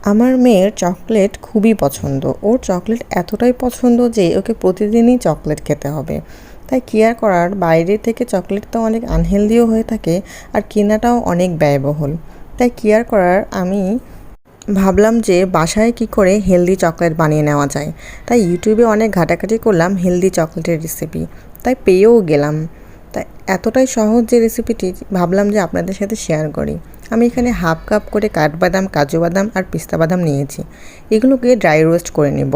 আমার মেয়ের চকলেট খুবই পছন্দ। ওর চকলেট এতটাই পছন্দ যে ওকে প্রতিদিনই চকলেট খেতে হবে। তাই কেয়ার করার বাইরে থেকে চকলেট তো অনেক আনহেলদিও হয়ে থাকে আর কেনাটাও অনেক ব্যয়বহুল। তাই কেয়ার করার আমি ভাবলাম যে বাসায় কি করে হেলদি চকলেট বানিয়ে নেওয়া যায়। তাই ইউটিউবে অনেক ঘাটাঘাটি করলাম হেলদি চকলেটের রেসিপি। তাই পেয়েও গেলাম। তাই এতটাই সহজ যে রেসিপিটি ভাবলাম যে আপনাদের সাথে শেয়ার করি। আমি এখানে হাফ কাপ করে কাঠবাদাম, কাজু বাদাম আর পিস্তা বাদাম নিয়েছি। এগুলোকে ড্রাই রোস্ট করে নেব।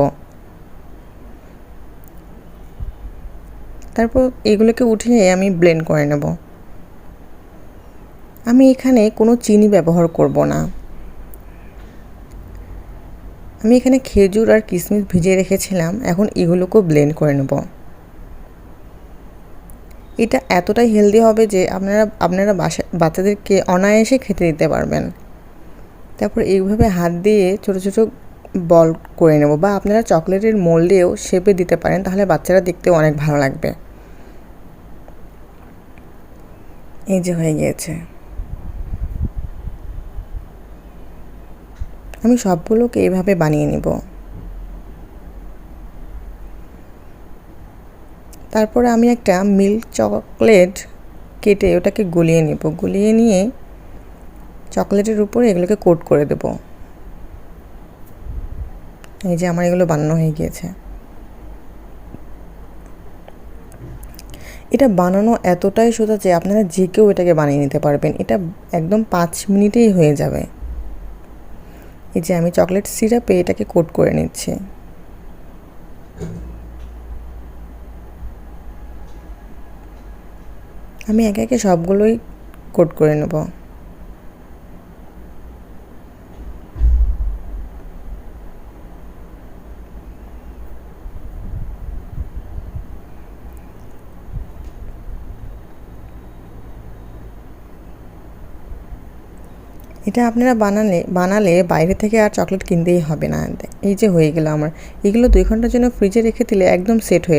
তারপর এগুলোকে উঠিয়ে আমি ব্লেন্ড করে নেব। আমি এখানে কোনো চিনি ব্যবহার করব না। আমি এখানে খেজুর আর কিশমিশ ভিজিয়ে রেখেছিলাম, এখন এগুলোকেও ব্লেন্ড করে নেব। এটা এতটাই হেলদি হবে যে আপনারা বাচ্চাদেরকে অনায়াসে খেতে দিতে পারবেন। তারপর এইভাবে হাত দিয়ে ছোট ছোট বল করে নেব, বা আপনারা চকলেটের মোল্ডেও শেপে দিতে পারেন, তাহলে বাচ্চারা দেখতেও অনেক ভালো লাগবে। এই যে হয়ে গিয়েছে। আমি সবগুলোকে এইভাবে বানিয়ে নেব। তারপরে আমি একটা মিল্ক চকলেট কেটে ওটাকে গলিয়ে নেব। গলিয়ে নিয়ে চকলেটের উপরে এগুলোকে কোট করে দেব। এই যে আমার এগুলো বানানো হয়ে গিয়েছে। এটা বানানো এতটাই সোজা যে আপনারা যে কেউ এটাকে বানিয়ে নিতে পারবেন। এটা একদম 5 মিনিটেই হয়ে যাবে। এই যে আমি চকলেট সিরাপে এটাকে কোট করে নিচ্ছি। আমি একে একে সবগুলোই কোট করে নেব। এটা আপনারা বানালে বাইরে থেকে আর চকলেট কিনতেই হবে না। এই যে হয়ে গেল আমার। এগুলো 2 ঘন্টার জন্য ফ্রিজে রেখে দিলে একদম সেট হয়ে